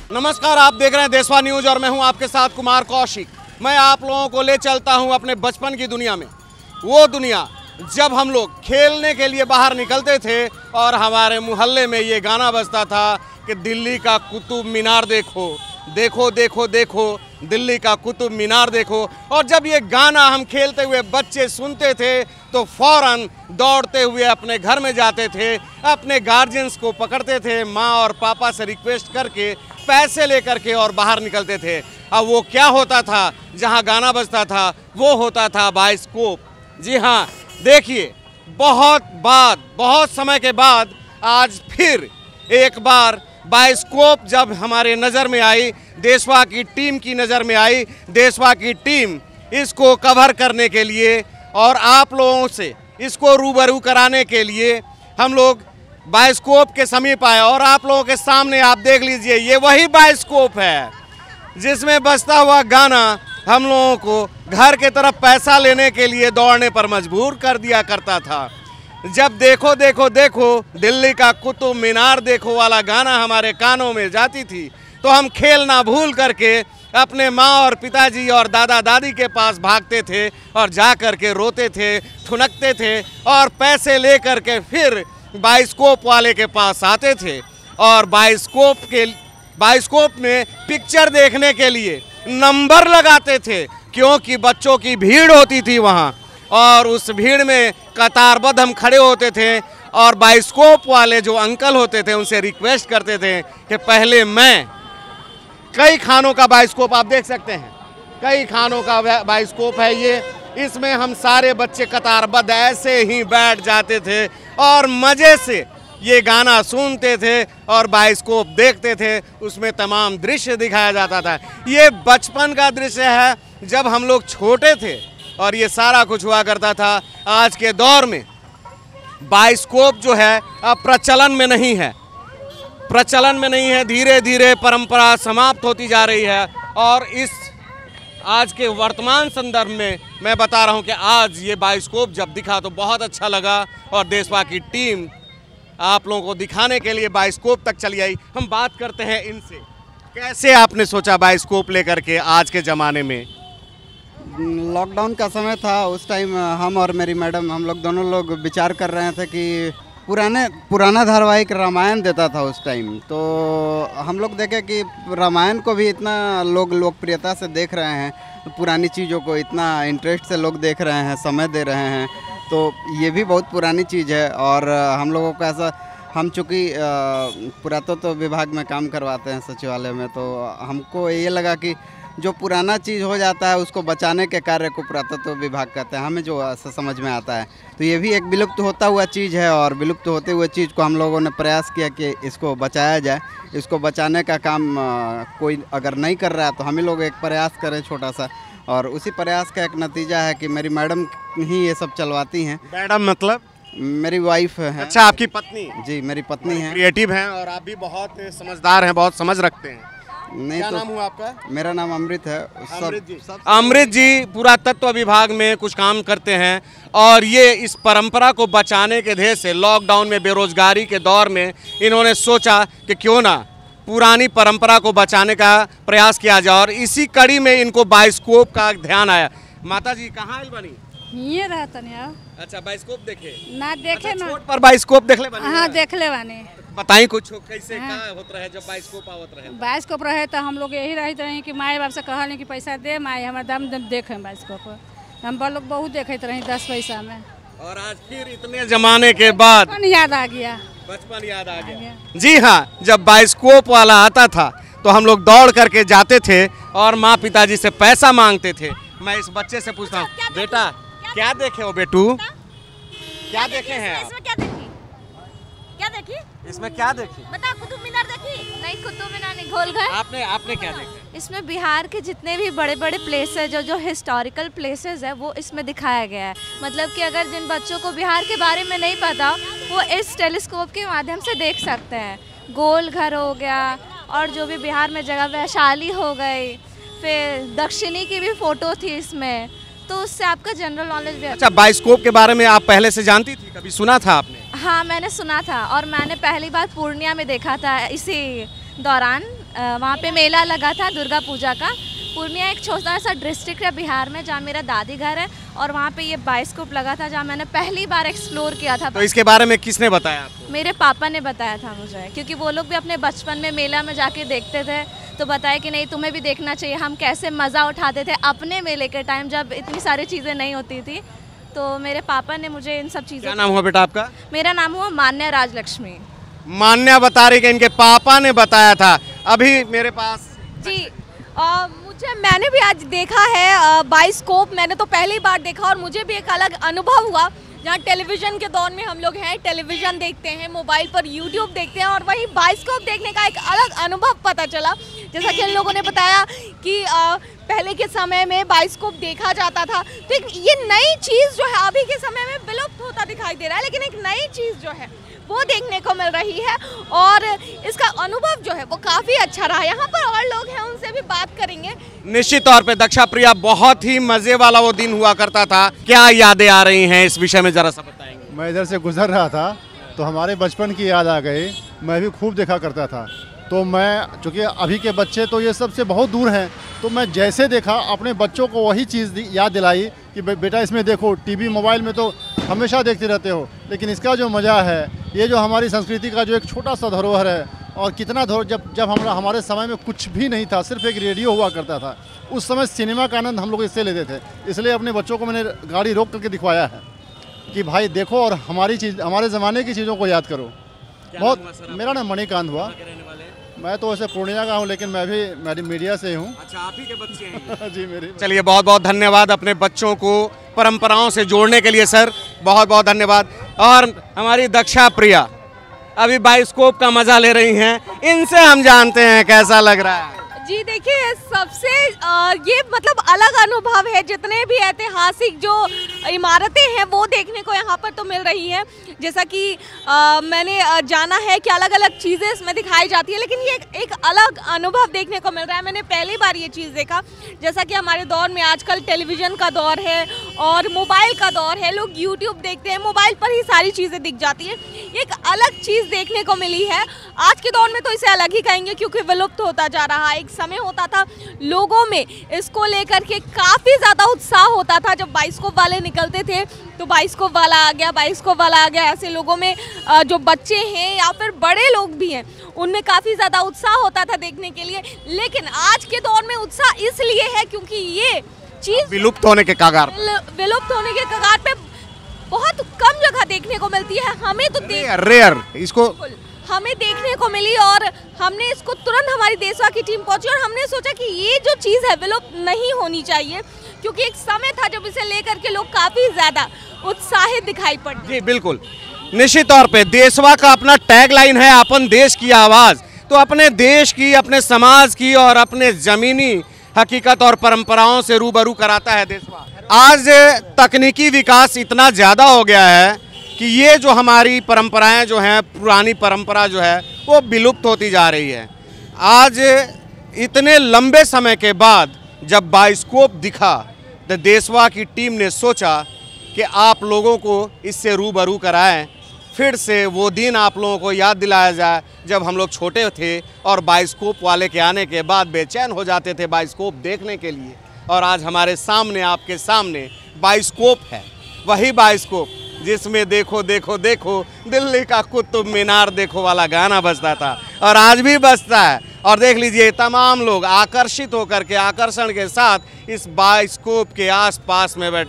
नमस्कार, आप देख रहे हैं देशवा न्यूज और मैं हूं आपके साथ कुमार कौशिक। मैं आप लोगों को ले चलता हूं अपने बचपन की दुनिया में, वो दुनिया जब हम लोग खेलने के लिए बाहर निकलते थे और हमारे मोहल्ले में ये गाना बजता था कि दिल्ली का कुतुब मीनार देखो, देखो देखो देखो दिल्ली का कुतुब मीनार देखो। और जब ये गाना हम खेलते हुए बच्चे सुनते थे तो फौरन दौड़ते हुए अपने घर में जाते थे, अपने गार्जियंस को पकड़ते थे, माँ और पापा से रिक्वेस्ट करके पैसे लेकर के और बाहर निकलते थे। अब वो क्या होता था, जहाँ गाना बजता था वो होता था बाइस्कोप। जी हाँ, देखिए बहुत समय के बाद आज फिर एक बार बाइस्कोप जब हमारे नज़र में आई, देशवा की टीम की नज़र में आई, देशवा की टीम इसको कवर करने के लिए और आप लोगों से इसको रूबरू कराने के लिए हम लोग बाइस्कोप के समीप आए। और आप लोगों के सामने आप देख लीजिए, ये वही बाइस्कोप है जिसमें बजता हुआ गाना हम लोगों को घर के तरफ पैसा लेने के लिए दौड़ने पर मजबूर कर दिया करता था। जब देखो देखो देखो दिल्ली का कुतुब मीनार देखो वाला गाना हमारे कानों में जाती थी तो हम खेलना भूल करके अपने माँ और पिताजी और दादा दादी के पास भागते थे और जा कर के रोते थे, ठुनकते थे और पैसे ले कर के फिर बाइस्कोप वाले के पास आते थे और बाइस्कोप में पिक्चर देखने के लिए नंबर लगाते थे, क्योंकि बच्चों की भीड़ होती थी वहाँ और उस भीड़ में कतारबद्ध हम खड़े होते थे और बाइस्कोप वाले जो अंकल होते थे उनसे रिक्वेस्ट करते थे कि पहले मैं, कई खानों का बाइस्कोप आप देख सकते हैं, कई खानों का बाइस्कोप है ये, इसमें हम सारे बच्चे कतारबद्ध ऐसे ही बैठ जाते थे और मज़े से ये गाना सुनते थे और बाइस्कोप देखते थे। उसमें तमाम दृश्य दिखाया जाता था। ये बचपन का दृश्य है जब हम लोग छोटे थे और ये सारा कुछ हुआ करता था। आज के दौर में बाइस्कोप जो है अब प्रचलन में नहीं है, धीरे धीरे परंपरा समाप्त होती जा रही है। और इस आज के वर्तमान संदर्भ में मैं बता रहा हूं कि आज ये बाइस्कोप जब दिखा तो बहुत अच्छा लगा और देशवा की टीम आप लोगों को दिखाने के लिए बाइस्कोप तक चली आई। हम बात करते हैं इनसे, कैसे आपने सोचा बाइस्कोप लेकर के आज के ज़माने में? लॉकडाउन का समय था, उस टाइम हम और मेरी मैडम, हम लोग दोनों लोग विचार कर रहे थे कि पुराना धारावाहिक रामायण देता था उस टाइम, तो हम लोग देखे कि रामायण को भी इतना लोग लोकप्रियता से देख रहे हैं, पुरानी चीज़ों को इतना इंटरेस्ट से लोग देख रहे हैं, समय दे रहे हैं, तो ये भी बहुत पुरानी चीज़ है। और हम लोगों को ऐसा, हम चूँकि पुरातत्व विभाग में काम करवाते हैं सचिवालय में, तो हमको ये लगा कि जो पुराना चीज़ हो जाता है उसको बचाने के कार्य को पुरातत्व विभाग कहते हैं, हमें जो समझ में आता है। तो ये भी एक विलुप्त होता हुआ चीज़ है और विलुप्त होते हुए चीज़ को हम लोगों ने प्रयास किया कि इसको बचाया जाए। इसको बचाने का काम कोई अगर नहीं कर रहा है तो हम ही लोग एक प्रयास करें छोटा सा, और उसी प्रयास का एक नतीजा है कि मेरी मैडम ही ये सब चलवाती हैं। मैडम मतलब? मेरी वाइफ है। अच्छा, आपकी पत्नी? जी, मेरी पत्नी है। क्रिएटिव हैं और आप भी बहुत समझदार हैं, बहुत समझ रखते हैं। नहीं क्या तो नाम हुआ आपका? मेरा नाम अमृत है। अमृत जी पुरातत्व विभाग में कुछ काम करते हैं और ये इस परंपरा को बचाने के ध्येय से लॉकडाउन में बेरोजगारी के दौर में इन्होंने सोचा कि क्यों ना पुरानी परंपरा को बचाने का प्रयास किया जाए और इसी कड़ी में इनको बाइस्कोप का ध्यान आया। माता जी कहाँ आइल बनी? ये रहता नहीं। अच्छा, बाइस्कोप देखे ना देखे ना छोट पर बाइस्कोप देख ले बनी? हाँ, देख ले बानी। बताई कुछ कैसे क्या होत रहे जब बाइस्कोप आवत रहे? बाइस्कोप रहे तो हम लोग यही रहते रहे कि माए बाप से कहल कि पैसा दे, माए हमारे दाम देखे बाइस्कोप। हम लोग बहुत देखते रहे 10 पैसा में। और आज फिर इतने जमाने के बाद बचपन याद आ गया। बचपन याद आ गया। जी हाँ, जब बाइस्कोप वाला आता था तो हम लोग दौड़ करके जाते थे और माँ पिताजी से पैसा मांगते थे। मैं इस बच्चे से पूछता हूँ, बेटा क्या देखे हो बेटू? क्या देखे हैं? क्या देखी? इसमें क्या देखी? बता। कुतुब मीनार देखी? नहीं, कुतुब मीनार नहीं, गोलघर। आपने क्या देखा? इसमें बिहार के जितने भी बड़े बड़े प्लेसेस जो हिस्टोरिकल प्लेसेस है वो इसमें दिखाया गया है। मतलब कि अगर जिन बच्चों को बिहार के बारे में नहीं पता वो इस टेलीस्कोप के माध्यम से देख सकते हैं। गोलघर हो गया और जो भी बिहार में जगह, वैशाली हो गई, फिर दक्षिणी की भी फोटो थी इसमें, तो उससे आपका जनरल नॉलेज भी। अच्छा, बाइस्कोप के बारे में आप पहले से जानती थी, कभी सुना था आपने? हाँ, मैंने सुना था और मैंने पहली बार पूर्णिया में देखा था इसी दौरान वहाँ पे मेला लगा था दुर्गा पूजा का। पूर्णिया एक छोटा सा डिस्ट्रिक्ट है बिहार में जहाँ मेरा दादी घर है, और वहाँ पे ये बाइस्कोप लगा था जहाँ मैंने पहली बार एक्सप्लोर किया था। तो इसके बारे में किसने बताया आपको? मेरे पापा ने बताया था मुझे, क्योंकि वो लोग भी अपने बचपन में मेला में जाके देखते थे, तो बताया कि नहीं तुम्हें भी देखना चाहिए। हम कैसे मज़ा उठाते थे अपने मेले के टाइम जब इतनी सारी चीज़ें नहीं होती थी। तो मेरे पापा ने मुझे इन सब चीज़ों। क्या नाम हुआ बेटा आपका? मेरा नाम हुआ मान्या राजलक्ष्मी। मान्या बता रही कि इनके पापा ने बताया था। अभी मेरे पास जी मैंने भी आज देखा है बाइस्कोप। मैंने तो पहली बार देखा और मुझे भी एक अलग अनुभव हुआ। जहाँ टेलीविज़न के दौर में हम लोग हैं, टेलीविज़न देखते हैं, मोबाइल पर यूट्यूब देखते हैं, और वहीं बाइस्कोप देखने का एक अलग अनुभव पता चला। जैसा कि इन लोगों ने बताया कि पहले के समय में बाइस्कोप देखा जाता था, तो ये नई चीज़ जो है अभी के समय में विलुप्त होता दिखाई दे रहा है, लेकिन एक नई चीज़ जो है वो देखने को मिल रही है, और इसका अनुभव जो है वो काफ़ी अच्छा रहा। यहाँ पर और लोग हैं, उनसे भी बात करेंगे। निश्चित तौर पे दक्षा प्रिया, बहुत ही मजे वाला वो दिन हुआ करता था। क्या यादें आ रही हैं इस विषय में जरा सा बताएंगे? मैं इधर से गुजर रहा था तो हमारे बचपन की याद आ गई। मैं भी खूब देखा करता था। तो मैं, चूँकि अभी के बच्चे तो ये सब से बहुत दूर हैं, तो मैं जैसे देखा अपने बच्चों को वही चीज़ याद दिलाई कि बेटा इसमें देखो। टीवी मोबाइल में तो हमेशा देखते रहते हो, लेकिन इसका जो मज़ा है, ये जो हमारी संस्कृति का जो एक छोटा सा धरोहर है, और कितना जब हमारे समय में कुछ भी नहीं था, सिर्फ एक रेडियो हुआ करता था। उस समय सिनेमा का आनंद हम लोग इससे लेते थे। इसलिए अपने बच्चों को मैंने गाड़ी रोक करके दिखवाया है कि भाई देखो और हमारी चीज़, हमारे ज़माने की चीज़ों को याद करो। बहुत। मेरा नाम मणिकांत हुआ। मैं तो वैसे पूर्णिया का हूँ, लेकिन मैं भी मीडिया से हूँ। अच्छा, आप ही के बच्चे हैं? जी मेरे। चलिए, बहुत बहुत धन्यवाद अपने बच्चों को परंपराओं से जोड़ने के लिए सर, बहुत बहुत धन्यवाद। और हमारी दक्षा प्रिया अभी बाइस्कोप का मजा ले रही हैं, इनसे हम जानते हैं कैसा लग रहा है। जी देखिए, सबसे ये मतलब अलग अनुभव है। जितने भी ऐतिहासिक जो इमारतें हैं वो देखने को यहाँ पर तो मिल रही हैं। जैसा कि मैंने जाना है कि अलग अलग चीज़ें इसमें दिखाई जाती है, लेकिन ये एक अलग अनुभव देखने को मिल रहा है। मैंने पहली बार ये चीज़ देखा। जैसा कि हमारे दौर में आजकल टेलीविज़न का दौर है और मोबाइल का दौर है, लोग यूट्यूब देखते हैं, मोबाइल पर ही सारी चीज़ें दिख जाती हैं। एक अलग चीज़ देखने को मिली है। आज के दौर में तो इसे अलग ही कहेंगे, क्योंकि विलुप्त होता जा रहा है। एक समय होता था लोगों में इसको लेकर के काफ़ी ज़्यादा उत्साह होता था। जब बाइस्कोप वाले निकलते थे तो बाइस्कोप वाला आ गया, बाइस्कोप वाला आ गया। ऐसे लोगों में जो बच्चे हैं या फिर बड़े लोग भी हैं, उनमें काफ़ी ज़्यादा उत्साह होता था देखने के लिए। लेकिन आज के दौर में उत्साह इसलिए है क्योंकि ये चीज़ विलुप्त होने के कगार पे बहुत कम जगह देखने को मिलती है। हमें तो रेयर इसको हमें देखने को मिली, और हमने इसको तुरंत हमारी देशवा की टीम पहुंची और हमने सोचा कि ये जो चीज़ है विलुप्त नहीं होनी चाहिए, क्योंकि एक समय था जब इसे लेकर के लोग काफ़ी ज़्यादा उत्साहित दिखाई पड़ते। जी बिल्कुल, निश्चित तौर पे देशवा का अपना टैगलाइन है, अपन देश की आवाज़। तो अपने देश की, अपने समाज की और अपने ज़मीनी हकीकत और परंपराओं से रूबरू कराता है देशवा। आज तकनीकी विकास इतना ज़्यादा हो गया है कि ये जो हमारी परंपराएं जो हैं, पुरानी परंपरा जो है वो विलुप्त होती जा रही है। आज इतने लंबे समय के बाद जब बाइस्कोप दिखा तो देशवा की टीम ने सोचा कि आप लोगों को इससे रूबरू कराएं, फिर से वो दिन आप लोगों को याद दिलाया जाए जब हम लोग छोटे थे और बाइस्कोप वाले के आने के बाद बेचैन हो जाते थे बाइस्कोप देखने के लिए। और आज हमारे सामने, आपके सामने बाइस्कोप है, वही बाइस्कोप जिसमें देखो देखो देखो दिल्ली का कुतुब मीनार देखो वाला गाना बजता था और आज भी बजता है। और देख लीजिए, तमाम लोग आकर्षित होकर के, आकर्षण के साथ इस बाइस्कोप के आसपास में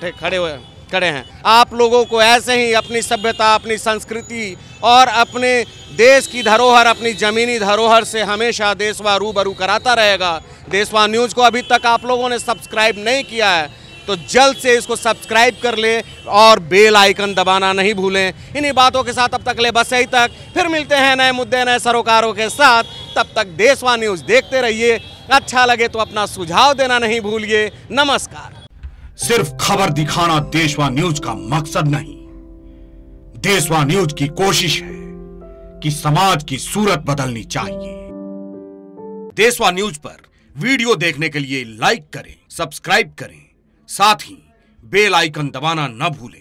खड़े हैं। आप लोगों को ऐसे ही अपनी सभ्यता, अपनी संस्कृति और अपने देश की धरोहर, अपनी ज़मीनी धरोहर से हमेशा देशवा रूबरू कराता रहेगा। देशवा न्यूज़ को अभी तक आप लोगों ने सब्सक्राइब नहीं किया है तो जल्द से इसको सब्सक्राइब कर ले और बेल आइकन दबाना नहीं भूलें। इन्हीं बातों के साथ अब तक ले बस यही तक, फिर मिलते हैं नए मुद्दे, नए सरोकारों के साथ। तब तक देशवा न्यूज़ देखते रहिए। अच्छा लगे तो अपना सुझाव देना नहीं भूलिए। नमस्कार। सिर्फ खबर दिखाना देशवा न्यूज का मकसद नहीं। देशवा न्यूज की कोशिश है कि समाज की सूरत बदलनी चाहिए। देशवा न्यूज पर वीडियो देखने के लिए लाइक करें, सब्सक्राइब करें, साथ ही बेल आइकन दबाना न भूलें।